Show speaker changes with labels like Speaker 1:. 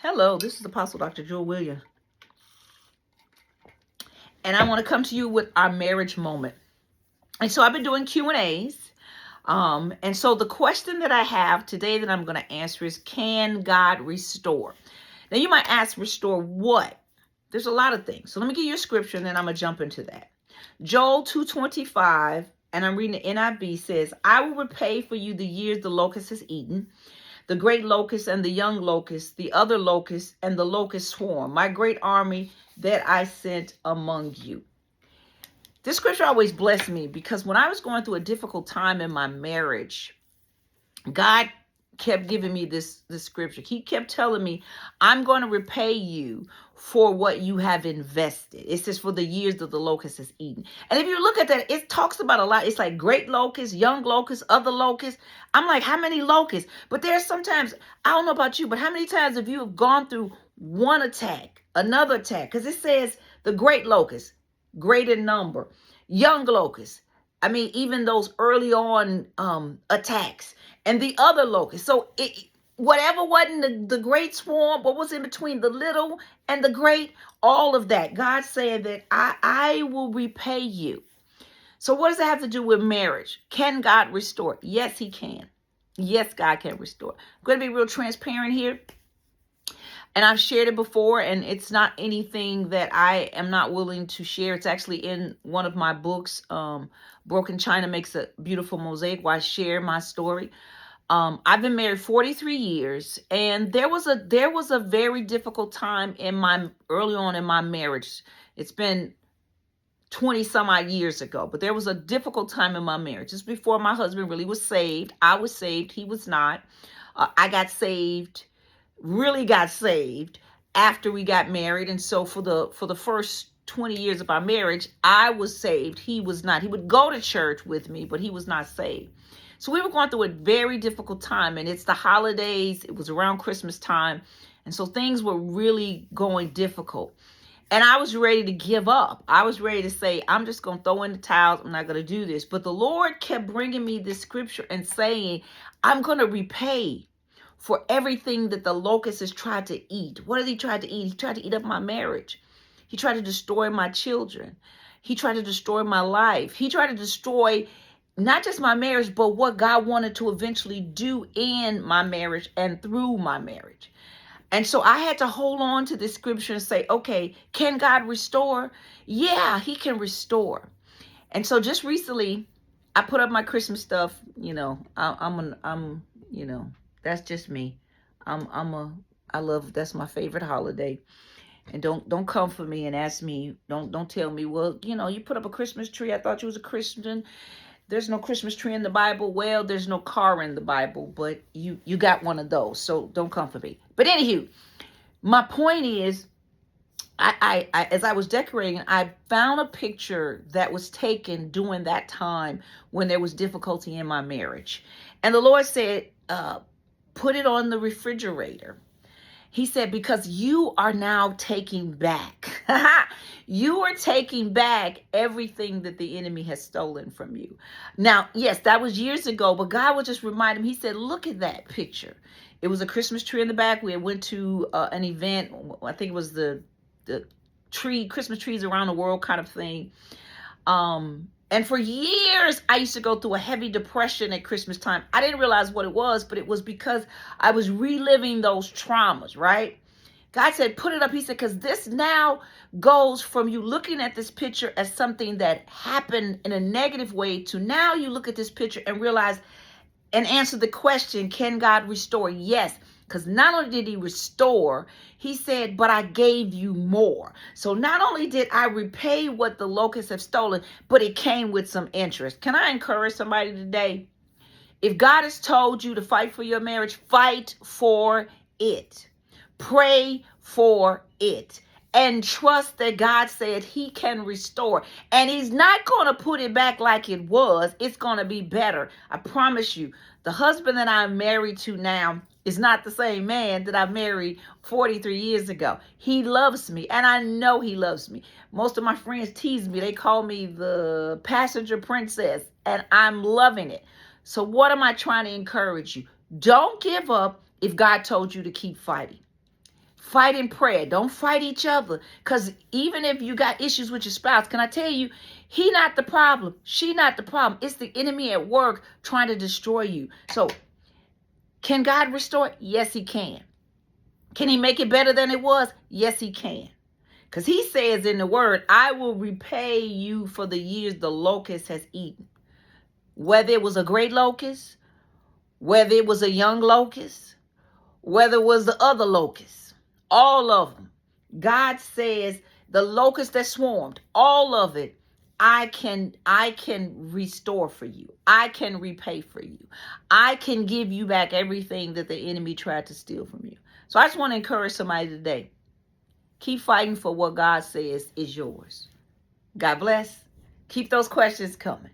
Speaker 1: Hello, this is Apostle Dr. Jewel Williams, and I want to come to you with our marriage moment. And so I've been doing Q&As. And so the question that I have today that I'm going to answer is, can God restore? Now you might ask, restore what? There's a lot of things. So let me give you a scripture and then I'm going to jump into that. Joel 2:25, and I'm reading the NIV, says, I will repay for you the years the locust has eaten, the great locust and the young locust, the other locust and the locust swarm, my great army that I sent among you. This scripture always blessed me because when I was going through a difficult time in my marriage, God kept giving me this scripture. He kept telling me, I'm going to repay you for what you have invested. It says for the years that the locust has eaten. And if you look at that, it talks about a lot. It's like great locusts, young locusts, other locusts. I'm like, how many locusts? But there's sometimes, I don't know about you, but how many times have you gone through one attack, another attack? Because it says the great locusts, great in number, young locusts. I mean, even those early on attacks and the other locusts. So whatever wasn't the great swarm, what was in between the little and the great, all of that. God said that I will repay you. So what does that have to do with marriage? Can God restore? Yes, he can. Yes, God can restore. I'm going to be real transparent here. And I've shared it before, and it's not anything that I am not willing to share. It's actually in one of my books, Broken China Makes a Beautiful Mosaic, where I share my story. I've been married 43 years, and there was a very difficult time early on in my marriage. It's been 20 some odd years ago, but there was a difficult time in my marriage. Just before my husband really was saved. I was saved. He was not. I got saved. Really got saved after we got married. And so for the first 20 years of our marriage, I was saved. He was not. He would go to church with me, but he was not saved. So we were going through a very difficult time, and it's the holidays. It was around Christmas time. And so things were really going difficult. And I was ready to give up. I was ready to say, I'm just going to throw in the towels. I'm not going to do this. But the Lord kept bringing me this scripture and saying, I'm going to repay for everything that the locust has tried to eat. What did he try to eat? He tried to eat up my marriage. He tried to destroy my children. He tried to destroy my life. He tried to destroy not just my marriage, but what God wanted to eventually do in my marriage and through my marriage. And so I had to hold on to this scripture and say, okay, can God restore? Yeah, he can restore. And so just recently, I put up my Christmas stuff. That's just me. That's my favorite holiday. And don't come for me and ask me, don't tell me, well, you put up a Christmas tree. I thought you was a Christian. There's no Christmas tree in the Bible. Well, there's no car in the Bible, but you got one of those. So don't come for me. But anywho, my point is, I as I was decorating, I found a picture that was taken during that time when there was difficulty in my marriage. And the Lord said, put it on the refrigerator. He said, because you are now taking back. You are taking back everything that the enemy has stolen from you. Now, yes, that was years ago, but God would just remind him. He said, look at that picture. It was a Christmas tree in the back. We went to an event. I think it was the Christmas trees around the world kind of thing. And for years, I used to go through a heavy depression at Christmas time. I didn't realize what it was, but it was because I was reliving those traumas, right? God said, put it up. He said, because this now goes from you looking at this picture as something that happened in a negative way to now you look at this picture and realize and answer the question, can God restore? Yes. Because not only did he restore, he said, but I gave you more. So not only did I repay what the locusts have stolen, but it came with some interest. Can I encourage somebody today? If God has told you to fight for your marriage, fight for it. Pray for it. And trust that God said he can restore. And he's not going to put it back like it was. It's going to be better. I promise you. The husband that I'm married to now is not the same man that I married 43 years ago. He loves me, and I know he loves me. Most of my friends tease me. They call me the passenger princess, and I'm loving it. So what am I trying to encourage you? Don't give up if God told you to keep fighting. Fight in prayer. Don't fight each other. Because even if you got issues with your spouse, can I tell you, he not the problem. She not the problem. It's the enemy at work trying to destroy you. So can God restore? Yes, he can. Can he make it better than it was? Yes, he can. Because he says in the word, I will repay you for the years the locust has eaten. Whether it was a great locust, whether it was a young locust, whether it was the other locusts, all of them. God says the locust that swarmed, all of it, I can restore for you. I can repay for you. I can give you back everything that the enemy tried to steal from you. So I just want to encourage somebody today. Keep fighting for what God says is yours. God bless. Keep those questions coming.